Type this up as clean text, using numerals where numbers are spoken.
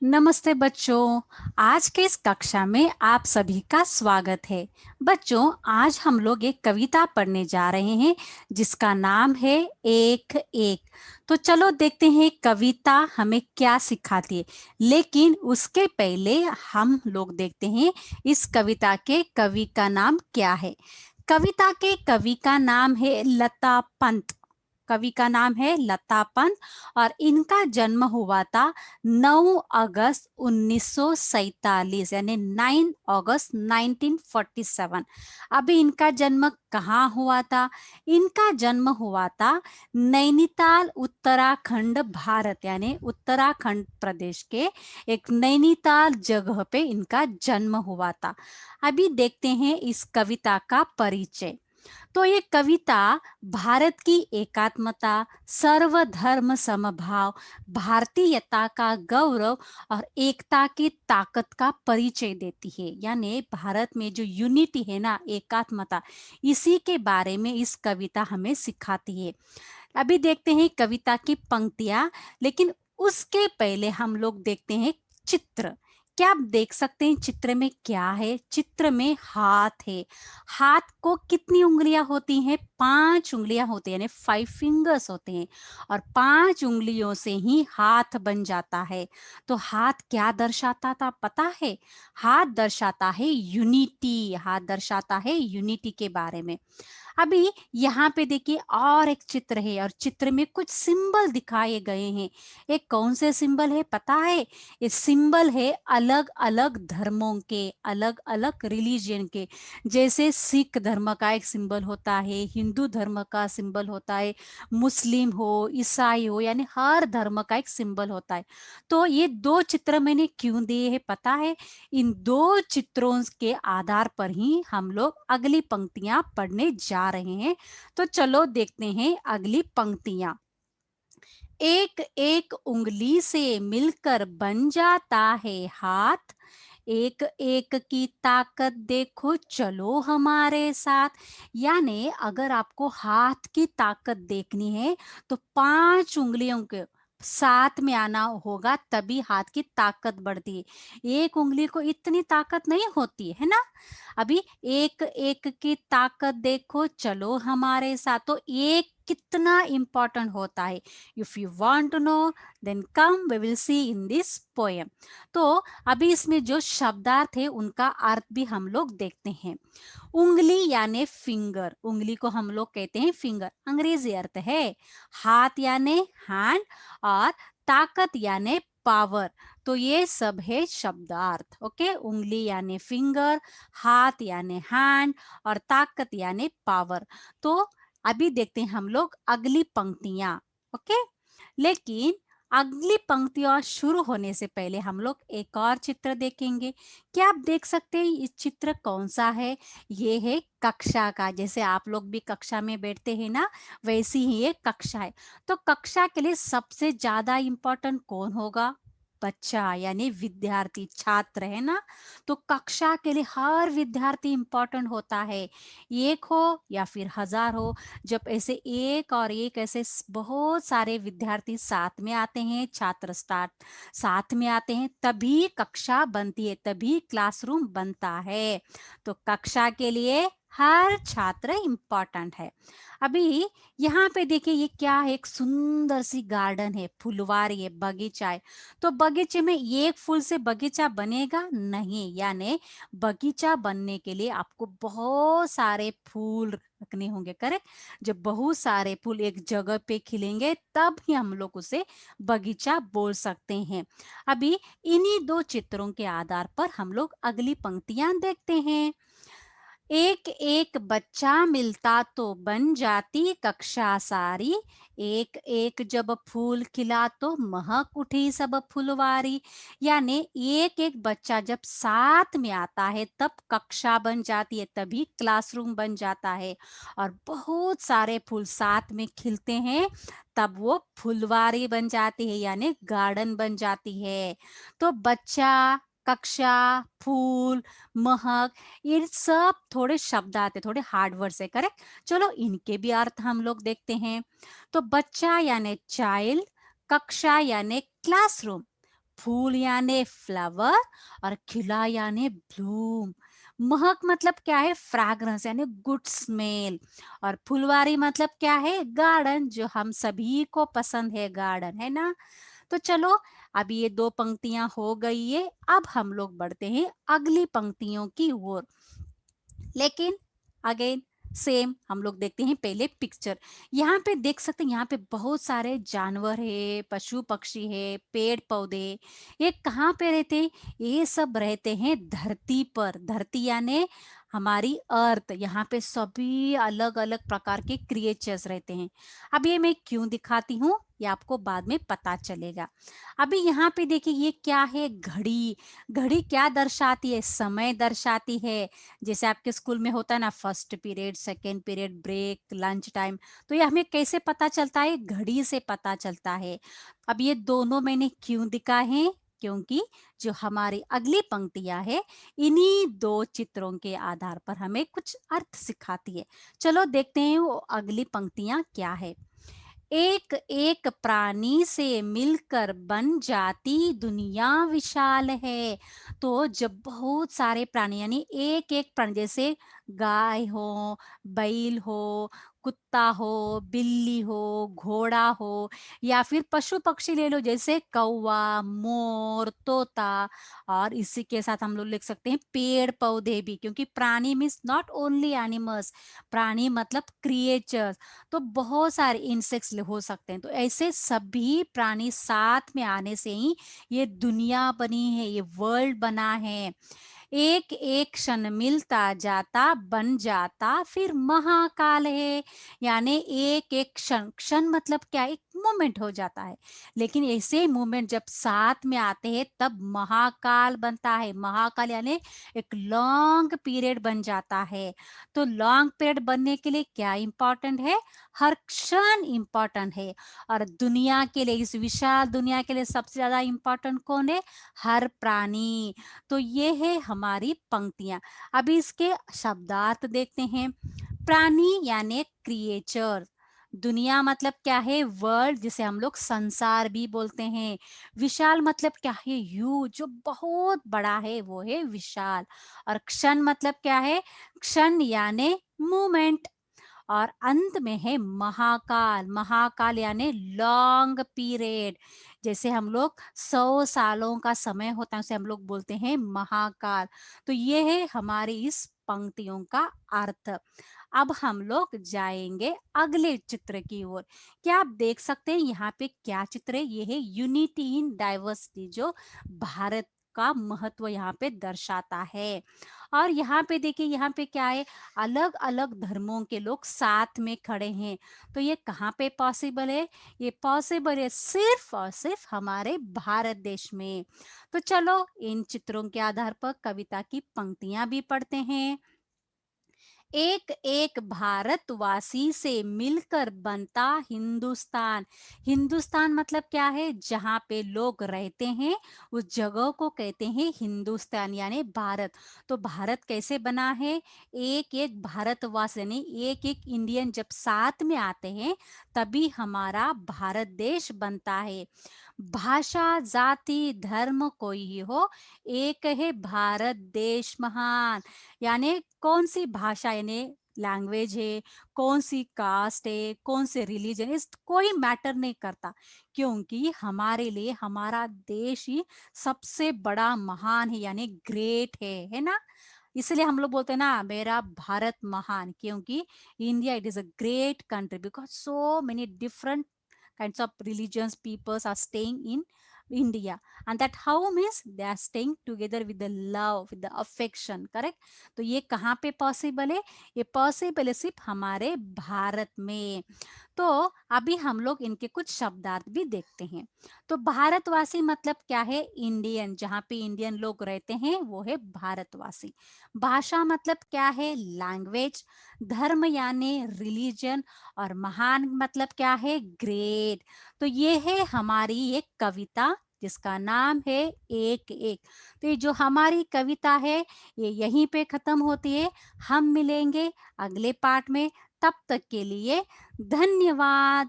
नमस्ते बच्चों। आज के इस कक्षा में आप सभी का स्वागत है। बच्चों, आज हम लोग एक कविता पढ़ने जा रहे हैं जिसका नाम है एक एक। तो चलो देखते हैं कविता हमें क्या सिखाती है। लेकिन उसके पहले हम लोग देखते हैं इस कविता के कवि का नाम क्या है। कविता के कवि का नाम है लता पंत। कवि का नाम है लता पंत और इनका जन्म हुआ था 9 अगस्त 1947 यानी 9 अगस्त 1947। अभी इनका जन्म कहाँ हुआ था? इनका जन्म हुआ था नैनीताल उत्तराखंड भारत यानी उत्तराखंड प्रदेश के एक नैनीताल जगह पे इनका जन्म हुआ था। अभी देखते हैं इस कविता का परिचय। तो ये कविता भारत की एकात्मता, सर्वधर्म समभाव, भारतीयता का गौरव और एकता की ताकत का परिचय देती है। यानी भारत में जो यूनिटी है ना, एकात्मता, इसी के बारे में इस कविता हमें सिखाती है। अभी देखते हैं कविता की पंक्तियां, लेकिन उसके पहले हम लोग देखते हैं चित्र। क्या आप देख सकते हैं चित्र में क्या है? चित्र में हाथ है। हाथ को कितनी उंगलियां होती हैं? 5 उंगलियां होती हैं, यानी 5 फिंगर्स होते हैं। और 5 उंगलियों से ही हाथ बन जाता है। तो हाथ क्या दर्शाता था पता है? हाथ दर्शाता है यूनिटी। हाथ दर्शाता है यूनिटी के बारे में। अभी यहाँ पे देखिए और एक चित्र है और चित्र में कुछ सिंबल दिखाए गए हैं। ये कौन से सिंबल है पता है? ये सिंबल है अलग अलग धर्मों के, अलग अलग रिलीजन के। जैसे सिख धर्म का एक सिंबल होता है, हिंदू धर्म का सिंबल होता है, मुस्लिम हो, ईसाई हो, यानी हर धर्म का एक सिंबल होता है। तो ये दो चित्र मैंने क्यों दिए हैं पता है? इन दो चित्रों के आधार पर ही हम लोग अगली पंक्तियां पढ़ने जा रहे हैं। तो चलो देखते हैं अगली पंक्तियां। एक एक उंगली से मिलकर बन जाता है हाथ, एक एक की ताकत देखो चलो हमारे साथ। यानी अगर आपको हाथ की ताकत देखनी है तो 5 उंगलियों के साथ में आना होगा, तभी हाथ की ताकत बढ़ती है। एक उंगली को इतनी ताकत नहीं होती है ना। अभी एक एक की ताकत देखो चलो हमारे साथ, तो एक कितना इंपॉर्टेंट होता है। If you want to know then come we will see in this poem. तो अभी इसमें जो शब्दार्थ है उनका अर्थ भी हम लोग देखते हैं। उंगली यानी फिंगर, उंगली को हम लोग कहते हैं फिंगर, अंग्रेजी अर्थ है। हाथ यानी हैंड और ताकत यानी पावर। तो ये सब है शब्दार्थ। ओके, उंगली यानी फिंगर, हाथ यानी हैंड और ताकत यानी पावर। तो अभी देखते हैं हम लोग अगली पंक्तियां। ओके, लेकिन अगली पंक्तियां शुरू होने से पहले हम लोग एक और चित्र देखेंगे। क्या आप देख सकते हैं इस चित्र कौन सा है? ये है कक्षा का। जैसे आप लोग भी कक्षा में बैठते हैं ना, वैसी ही ये कक्षा है। तो कक्षा के लिए सबसे ज्यादा इंपॉर्टेंट कौन होगा? बच्चा यानी विद्यार्थी, छात्र है ना। तो कक्षा के लिए हर विद्यार्थी इंपॉर्टेंट होता है। एक हो या फिर हजार हो, जब ऐसे एक और एक ऐसे बहुत सारे विद्यार्थी साथ में आते हैं, छात्र स्टार्ट साथ में आते हैं, तभी कक्षा बनती है, तभी क्लासरूम बनता है। तो कक्षा के लिए हर छात्र इंपॉर्टेंट है। अभी यहाँ पे देखिए ये क्या है? एक सुंदर सी गार्डन है, फुलवारी है, बगीचा है। तो बगीचे में एक फूल से बगीचा बनेगा नहीं, यानी बगीचा बनने के लिए आपको बहुत सारे फूल रखने होंगे। करेक्ट? जब बहुत सारे फूल एक जगह पे खिलेंगे तब ही हम लोग उसे बगीचा बोल सकते हैं। अभी इन्हीं दो चित्रों के आधार पर हम लोग अगली पंक्तियां देखते हैं। एक एक बच्चा मिलता तो बन जाती कक्षा सारी, एक एक जब फूल खिला तो महक उठी सब फुलवारी। यानी एक एक बच्चा जब साथ में आता है तब कक्षा बन जाती है, तभी क्लासरूम बन जाता है। और बहुत सारे फूल साथ में खिलते हैं तब वो फुलवारी बन जाती है, यानी गार्डन बन जाती है। तो बच्चा, कक्षा, फूल, महक, ये सब थोड़े शब्द आते, थोड़े हार्ड वर्ड से। करेक्ट? चलो इनके भी अर्थ हम लोग देखते हैं। तो बच्चा यानी चाइल्ड, कक्षा यानी क्लासरूम, फूल यानी फ्लावर और खिला यानी ब्लूम। महक मतलब क्या है, फ्रैग्रेंस यानी गुड स्मेल। और फुलवारी मतलब क्या है, गार्डन, जो हम सभी को पसंद है, गार्डन है ना। तो चलो, अब ये दो पंक्तियां हो गई है, अब हम लोग बढ़ते हैं अगली पंक्तियों की ओर। लेकिन अगेन सेम हम लोग देखते हैं पहले पिक्चर। यहाँ पे देख सकते हैं, यहाँ पे बहुत सारे जानवर है, पशु पक्षी है, पेड़ पौधे। ये कहाँ पे रहते हैं, ये सब रहते हैं धरती पर। धरती यानी हमारी अर्थ। यहाँ पे सभी अलग अलग प्रकार के क्रिएचर्स रहते हैं। अब ये मैं क्यों दिखाती हूँ, ये आपको बाद में पता चलेगा। अभी यहाँ पे देखिए, ये क्या है, घड़ी। घड़ी क्या दर्शाती है, समय दर्शाती है। जैसे आपके स्कूल में होता है ना, first period, second period, break, lunch time. तो ये हमें कैसे पता चलता है, घड़ी से पता चलता है। अब ये दोनों मैंने क्यों दिखाए हैं, क्योंकि जो हमारी अगली पंक्तियां है, इन्हीं दो चित्रों के आधार पर हमें कुछ अर्थ सिखाती है। चलो देखते हैं वो अगली पंक्तियां क्या है। एक एक प्राणी से मिलकर बन जाती दुनिया विशाल है। तो जब बहुत सारे प्राणी यानी एक एक प्राणी, जैसे गाय हो, बैल हो, कुत्ता हो, बिल्ली हो, घोड़ा हो, या फिर पशु पक्षी ले लो, जैसे कौवा, मोर, तोता। और इसी के साथ हम लोग लिख सकते हैं पेड़ पौधे भी, क्योंकि प्राणी मीन्स नॉट ओनली एनिमल्स, प्राणी मतलब क्रिएचर्स। तो बहुत सारे इंसेक्ट्स हो सकते हैं। तो ऐसे सभी प्राणी साथ में आने से ही ये दुनिया बनी है, ये वर्ल्ड बना है। एक एक क्षण मिलता जाता बन जाता फिर महाकाल है। यानी एक एक क्षण, क्षण मतलब क्या, एक मोमेंट हो जाता है, लेकिन ऐसे मोमेंट जब साथ में आते हैं तब महाकाल बनता है। महाकाल यानी एक लॉन्ग पीरियड बन जाता है। तो लॉन्ग पीरियड बनने के लिए क्या इंपॉर्टेंट है, हर क्षण इंपॉर्टेंट है। और दुनिया के लिए, इस विशाल दुनिया के लिए सबसे ज्यादा इंपॉर्टेंट कौन है, हर प्राणी। तो ये है हमारी पंक्तियां। अभी इसके शब्दार्थ देखते हैं। प्राणी यानी क्रिएचर। दुनिया मतलब क्या है, वर्ल्ड, जिसे हम लोग संसार भी बोलते हैं। विशाल मतलब क्या है, यू, जो बहुत बड़ा है वो है विशाल। और क्षण मतलब क्या है, क्षण यानी मूवमेंट। और अंत में है महाकाल। महाकाल यानी लॉन्ग पीरियड। जैसे हम लोग 100 सालों का समय होता है, उसे हम लोग बोलते हैं महाकाल। तो ये है हमारी इस पंक्तियों का अर्थ। अब हम लोग जाएंगे अगले चित्र की ओर। क्या आप देख सकते हैं यहाँ पे क्या चित्र है, ये है यूनिटी इन डाइवर्सिटी, जो भारत का महत्व यहाँ पे दर्शाता है। और यहाँ पे देखिए, यहाँ पे क्या है, अलग अलग धर्मों के लोग साथ में खड़े हैं। तो ये कहाँ पे पॉसिबल है, ये पॉसिबल है सिर्फ और सिर्फ हमारे भारत देश में। तो चलो इन चित्रों के आधार पर कविता की पंक्तियां भी पढ़ते हैं। एक एक भारतवासी से मिलकर बनता हिंदुस्तान। हिंदुस्तान मतलब क्या है, जहाँ पे लोग रहते हैं उस जगह को कहते हैं हिंदुस्तान यानी भारत। तो भारत कैसे बना है, एक एक भारतवासी यानी एक एक इंडियन जब साथ में आते हैं तभी हमारा भारत देश बनता है। भाषा जाति धर्म कोई ही हो, एक है भारत देश महान। यानी कौन सी भाषा यानी लैंग्वेज है, कौन सी कास्ट है, कौन से रिलीजन, इस कोई मैटर नहीं करता, क्योंकि हमारे लिए हमारा देश ही सबसे बड़ा महान है यानी ग्रेट है ना। इसलिए हम लोग बोलते हैं ना, मेरा भारत महान, क्योंकि India it is a great country because so many different kinds of religions peoples are staying in India. And that how means they are staying together with the love, with the affection, correct? तो ये कहाँ पे possible है, ये possible है सिर्फ हमारे भारत में। तो अभी हम लोग इनके कुछ शब्दार्थ भी देखते हैं। तो भारतवासी मतलब क्या है, इंडियन, जहाँ पे इंडियन लोग रहते हैं वो है भारतवासी। भाषा मतलब क्या है, लैंग्वेज। धर्म यानी रिलीजन। और महान मतलब क्या है, ग्रेट। तो ये है हमारी एक कविता जिसका नाम है एक एक। तो ये जो हमारी कविता है ये यहीं पे खत्म होती है। हम मिलेंगे अगले पार्ट में, तब तक के लिए धन्यवाद।